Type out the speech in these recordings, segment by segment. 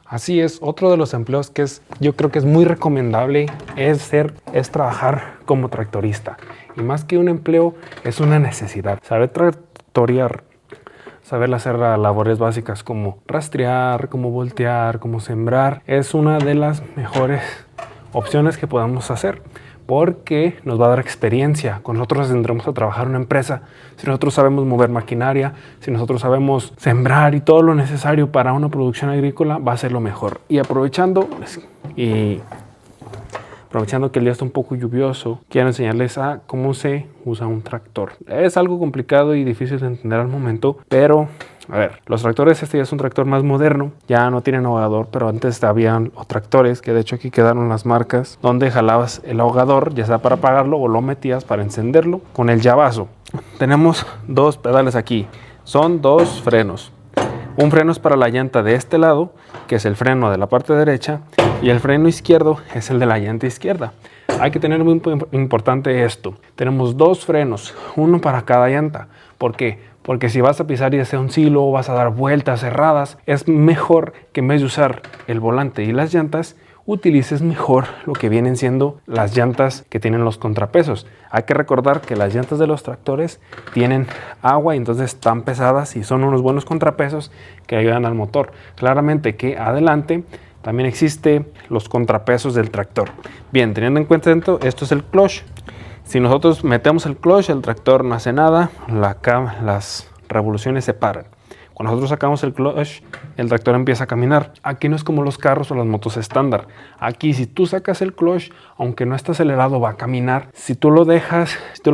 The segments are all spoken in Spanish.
Así es, otro de los empleos que yo creo que es muy recomendable es trabajar como tractorista. Y más que un empleo, es una necesidad. Saber tractorear, saber hacer labores básicas como rastrear, como voltear, como sembrar, es una de las mejores opciones que podamos hacer, porque nos va a dar experiencia. Con nosotros tendremos a trabajar en una empresa. Si nosotros sabemos mover maquinaria, si nosotros sabemos sembrar y todo lo necesario para una producción agrícola, va a ser lo mejor. Y aprovechando que el día está un poco lluvioso, quiero enseñarles a cómo se usa un tractor. Es algo complicado y difícil de entender al momento, pero a ver, los tractores, este ya es un tractor más moderno, ya no tienen ahogador, pero antes habían tractores, que de hecho aquí quedaron las marcas, donde jalabas el ahogador, ya sea para apagarlo o lo metías para encenderlo con el llavazo. Tenemos dos pedales aquí, son dos frenos. Un freno es para la llanta de este lado, que es el freno de la parte derecha, y el freno izquierdo es el de la llanta izquierda. Hay que tener muy importante esto. Tenemos dos frenos, uno para cada llanta. ¿Por qué? Porque si vas a pisar ya sea un silo o vas a dar vueltas cerradas, es mejor que en vez de usar el volante y las llantas, utilices mejor lo que vienen siendo las llantas que tienen los contrapesos. Hay que recordar que las llantas de los tractores tienen agua y entonces están pesadas y son unos buenos contrapesos que ayudan al motor. Claramente que adelante también existe los contrapesos del tractor. Bien, teniendo en cuenta esto es el clutch. Si nosotros metemos el clutch, el tractor no hace nada, las revoluciones se paran. Cuando nosotros sacamos el clutch, el tractor empieza a caminar. Aquí no es como los carros o las motos estándar. Aquí si tú sacas el clutch, aunque no está acelerado, va a caminar. Si tú lo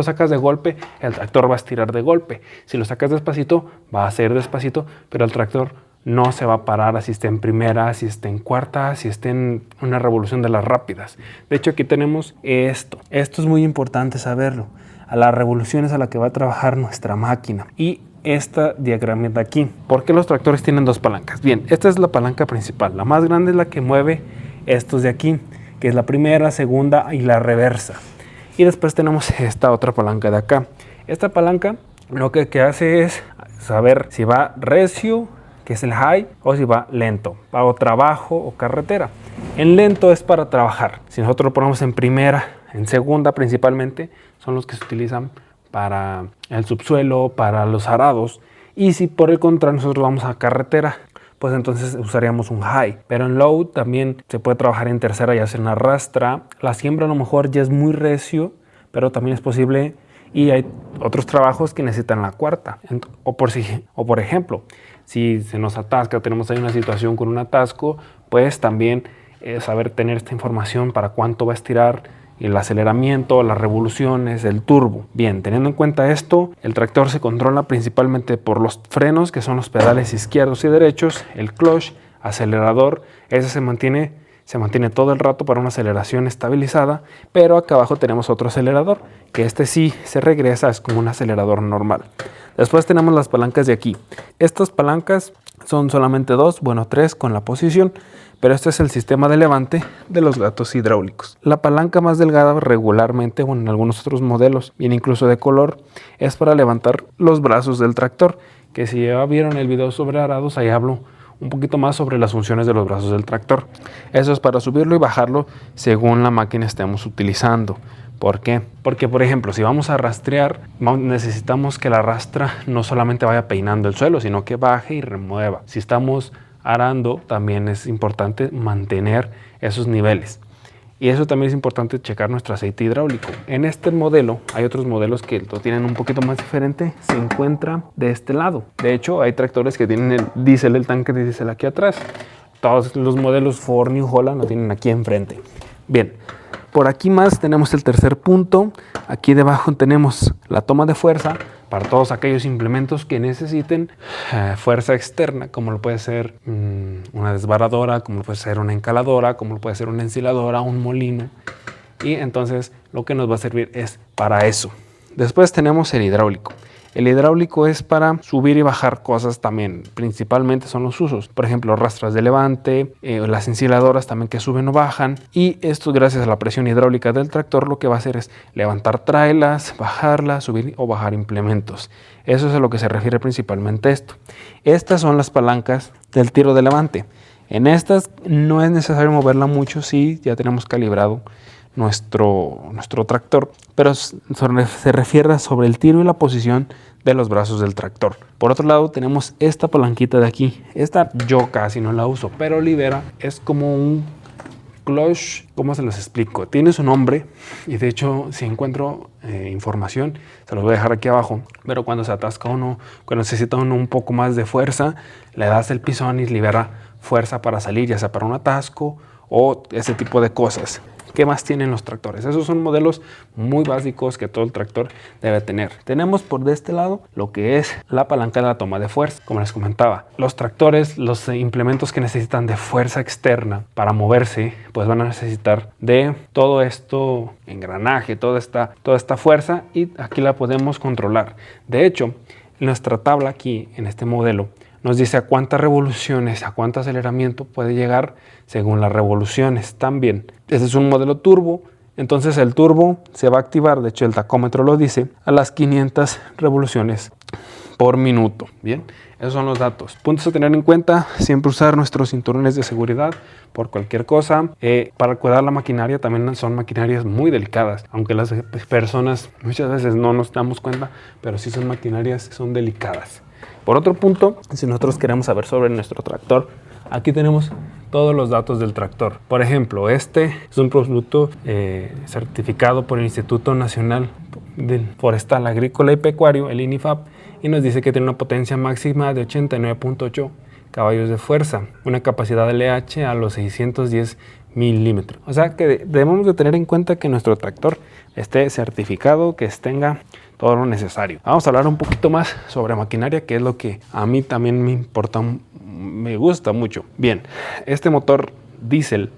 sacas de golpe, el tractor va a estirar de golpe. Si lo sacas despacito, va a ser despacito, pero el tractor no se va a parar así esté en primera, si esté en cuarta, si esté en una revolución de las rápidas. De hecho, aquí tenemos esto. Esto es muy importante saberlo. A las revoluciones a la que va a trabajar nuestra máquina. Y esta diagrama de aquí. ¿Por qué los tractores tienen dos palancas? Bien, esta es la palanca principal. La más grande es la que mueve estos de aquí, que es la primera, segunda y la reversa. Y después tenemos esta otra palanca de acá. Esta palanca lo que hace es saber si va recio, que es el high, o si va lento, va o trabajo o carretera. En lento es para trabajar. Si nosotros lo ponemos en primera, en segunda principalmente, son los que se utilizan para el subsuelo, para los arados. Y si por el contrario nosotros vamos a carretera, pues entonces usaríamos un high. Pero en low también se puede trabajar en tercera y hacer una rastra. La siembra a lo mejor ya es muy recio, pero también es posible. Y hay otros trabajos que necesitan la cuarta. O por ejemplo, si se nos atasca, tenemos ahí una situación con un atasco, pues también saber tener esta información para cuánto va a estirar el aceleramiento, las revoluciones, el turbo. Bien, teniendo en cuenta esto, el tractor se controla principalmente por los frenos, que son los pedales izquierdos y derechos, el clutch, acelerador, ese se mantiene todo el rato para una aceleración estabilizada, pero acá abajo tenemos otro acelerador, que este sí se regresa, es como un acelerador normal. Después tenemos las palancas de aquí. Estas palancas son solamente dos, bueno 3 con la posición, pero este es el sistema de levante de los gatos hidráulicos. La palanca más delgada regularmente, bueno en algunos otros modelos, viene incluso de color, es para levantar los brazos del tractor, que si ya vieron el video sobre arados, ahí hablo un poquito más sobre las funciones de los brazos del tractor. Eso es para subirlo y bajarlo según la máquina estemos utilizando. ¿Por qué? Porque, por ejemplo, si vamos a rastrear, necesitamos que la rastra no solamente vaya peinando el suelo, sino que baje y remueva. Si estamos arando, también es importante mantener esos niveles. Y eso también es importante checar nuestro aceite hidráulico. En este modelo, hay otros modelos que lo tienen un poquito más diferente, se encuentra de este lado. De hecho, hay tractores que tienen el tanque de diésel aquí atrás. Todos los modelos Ford, New Holland lo tienen aquí enfrente. Bien, por aquí más tenemos el tercer punto. Aquí debajo tenemos la toma de fuerza para todos aquellos implementos que necesiten fuerza externa, como lo puede ser una desbaradora, como lo puede ser una encaladora, como lo puede ser una ensiladora, un molino. Y entonces lo que nos va a servir es para eso. Después tenemos el hidráulico. El hidráulico es para subir y bajar cosas también, principalmente son los usos. Por ejemplo, rastras de levante, las ensiladoras también que suben o bajan. Y esto gracias a la presión hidráulica del tractor lo que va a hacer es levantar trailas, bajarlas, subir o bajar implementos. Eso es a lo que se refiere principalmente esto. Estas son las palancas del tiro de levante. En estas no es necesario moverla mucho si ya tenemos calibrado nuestro tractor, pero se refiere sobre el tiro y la posición de los brazos del tractor. Por otro lado tenemos esta palanquita de aquí. Esta yo casi no la uso, pero Libera es como un clutch. ¿Cómo se los explico? Tiene su nombre y de hecho si encuentro información se los voy a dejar aquí abajo, pero cuando se atasca uno, cuando necesita uno un poco más de fuerza, le das el pisón y libera fuerza para salir, ya sea para un atasco o ese tipo de cosas. ¿Qué más tienen los tractores? Esos son modelos muy básicos que todo el tractor debe tener. Tenemos por de este lado lo que es la palanca de la toma de fuerza. Como les comentaba, los tractores, los implementos que necesitan de fuerza externa para moverse, pues van a necesitar de todo esto, engranaje, toda esta fuerza, y aquí la podemos controlar. De hecho, nuestra tabla aquí en este modelo nos dice a cuántas revoluciones, a cuánto aceleramiento puede llegar según las revoluciones también. Este es un modelo turbo, entonces el turbo se va a activar, de hecho el tacómetro lo dice, a las 500 revoluciones por minuto. Bien, esos son los datos. Puntos a tener en cuenta: siempre usar nuestros cinturones de seguridad por cualquier cosa. Para cuidar la maquinaria, también son maquinarias muy delicadas, aunque las personas muchas veces no nos damos cuenta, pero sí son maquinarias que son delicadas. Por otro punto, si nosotros queremos saber sobre nuestro tractor, aquí tenemos todos los datos del tractor. Por ejemplo, este es un producto certificado por el Instituto Nacional Forestal, Agrícola y Pecuario, el INIFAP, y nos dice que tiene una potencia máxima de 89.8 caballos de fuerza, una capacidad de LH a los 610 milímetros. O sea que debemos de tener en cuenta que nuestro tractor esté certificado, que tenga todo lo necesario. Vamos a hablar un poquito más sobre maquinaria, que es lo que a mí también me importa, me gusta mucho. Bien, este motor diésel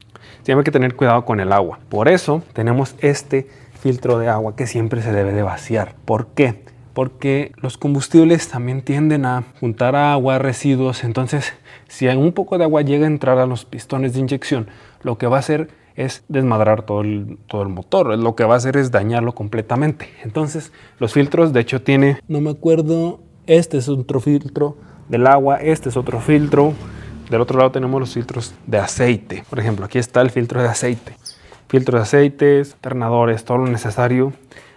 siempre hay que tener cuidado con el agua. Por eso tenemos este filtro de agua que siempre se debe de vaciar. ¿Por qué? Porque los combustibles también tienden a juntar agua, residuos. Entonces, si un poco de agua llega a entrar a los pistones de inyección, lo que va a hacer es desmadrar todo el motor. Lo que va a hacer es dañarlo completamente. Entonces, los filtros, de hecho tiene, no me acuerdo, este es otro filtro del agua, este es otro filtro. Del otro lado tenemos los filtros de aceite. Por ejemplo, aquí está el filtro de aceite. Filtro de aceites, alternadores, todo lo necesario.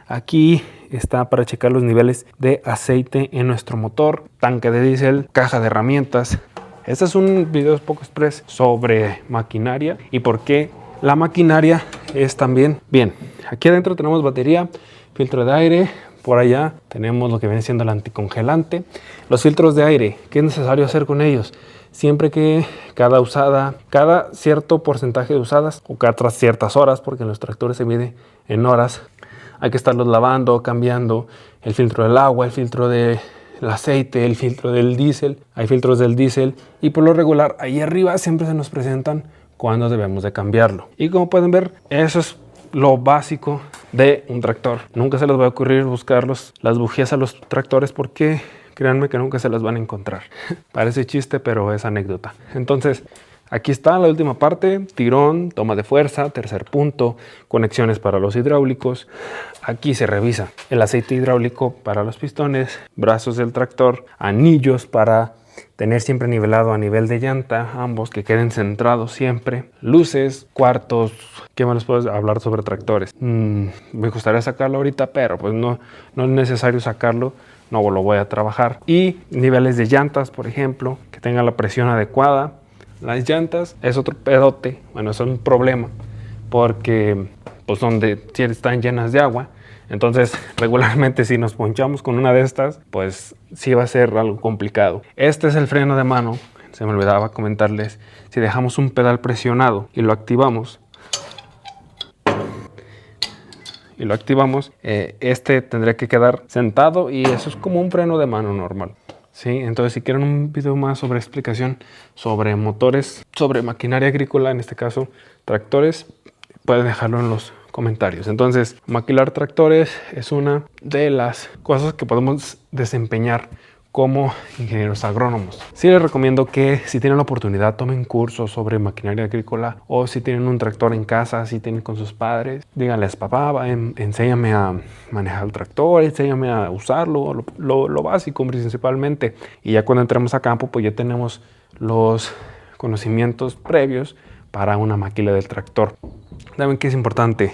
Aquí está para checar los niveles de aceite en nuestro motor, tanque de diésel, caja de herramientas. Este es un video poco express sobre maquinaria y por qué la maquinaria es también. Bien, aquí adentro tenemos batería, filtro de aire. Por allá tenemos lo que viene siendo el anticongelante. Los filtros de aire, ¿qué es necesario hacer con ellos? Siempre que cada cierto porcentaje de usadas o cada ciertas horas, porque en los tractores se mide en horas, hay que estarlos lavando, cambiando el filtro del agua, el filtro del aceite, el filtro del diésel. Hay filtros del diésel y por lo regular ahí arriba siempre se nos presentan cuando debemos de cambiarlo. Y como pueden ver, eso es lo básico de un tractor. Nunca se les va a ocurrir buscar las bujías a los tractores porque créanme que nunca se las van a encontrar. Parece chiste, pero es anécdota. Entonces, aquí está la última parte: tirón, toma de fuerza, tercer punto, conexiones para los hidráulicos. Aquí se revisa el aceite hidráulico para los pistones, brazos del tractor, anillos para tener siempre nivelado a nivel de llanta, ambos que queden centrados siempre, luces, cuartos. ¿Qué más les puedo hablar sobre tractores? Me gustaría sacarlo ahorita, pero pues no es necesario sacarlo. No lo voy a trabajar. Y niveles de llantas, por ejemplo, que tengan la presión adecuada. Las llantas es otro pedote, bueno, es un problema porque pues están llenas de agua. Entonces regularmente si nos ponchamos con una de estas, pues sí va a ser algo complicado. Este es el freno de mano. Se me olvidaba comentarles: si dejamos un pedal presionado y lo activamos, este tendría que quedar sentado y eso es como un freno de mano normal. Sí, entonces si quieren un video más sobre explicación sobre motores, sobre maquinaria agrícola, en este caso tractores, pueden dejarlo en los comentarios. Entonces, maquilar tractores es una de las cosas que podemos desempeñar como ingenieros agrónomos. Sí les recomiendo que si tienen la oportunidad tomen cursos sobre maquinaria agrícola, o si tienen un tractor en casa, si tienen con sus padres, díganles: papá, enséñame a manejar el tractor, enséñame a usarlo, lo básico principalmente. Y ya cuando entremos a campo, pues ya tenemos los conocimientos previos para una máquina del tractor. También que es importante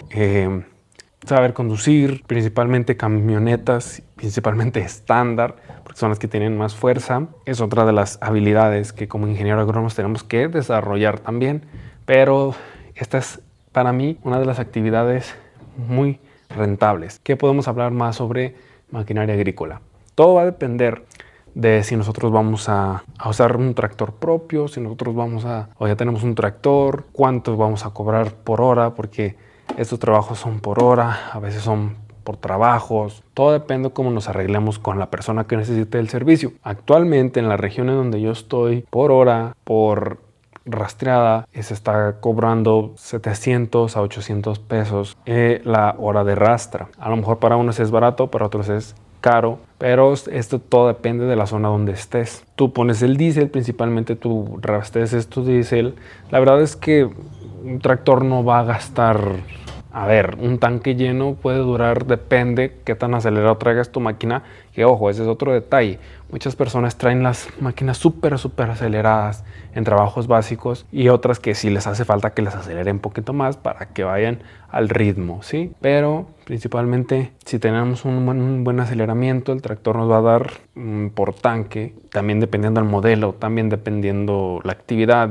saber conducir, principalmente camionetas, principalmente estándar, porque son las que tienen más fuerza. Es otra de las habilidades que como ingeniero agrónomo tenemos que desarrollar también, pero esta es para mí una de las actividades muy rentables. ¿Qué podemos hablar más sobre maquinaria agrícola? Todo va a depender de si nosotros vamos a usar un tractor propio, si nosotros o ya tenemos un tractor, cuánto vamos a cobrar por hora, porque estos trabajos son por hora, a veces son por trabajos. Todo depende de cómo nos arreglemos con la persona que necesite el servicio. Actualmente en la región en donde yo estoy, por hora, por rastreada, se está cobrando 700 a 800 pesos la hora de rastra. A lo mejor para unos es barato, para otros es caro, pero esto todo depende de la zona donde estés. Tú pones el diésel, principalmente tú rasteces tu diésel. La verdad es que un tractor no va a gastar, un tanque lleno puede durar, depende qué tan acelerado traigas tu máquina, que ojo, ese es otro detalle. Muchas personas traen las máquinas súper aceleradas en trabajos básicos y otras que sí les hace falta que les aceleren un poquito más para que vayan al ritmo, ¿sí? Pero principalmente si tenemos un buen aceleramiento, el tractor nos va a dar por tanque, también dependiendo del modelo, también dependiendo la actividad,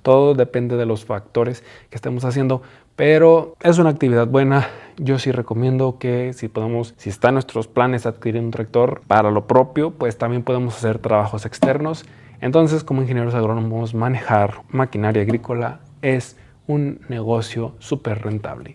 todo depende de los factores que estemos haciendo, pero es una actividad buena. Yo sí recomiendo que si está en nuestros planes adquirir un tractor para lo propio, pues también podemos hacer trabajos externos. Entonces, como ingenieros agrónomos, manejar maquinaria agrícola es un negocio súper rentable.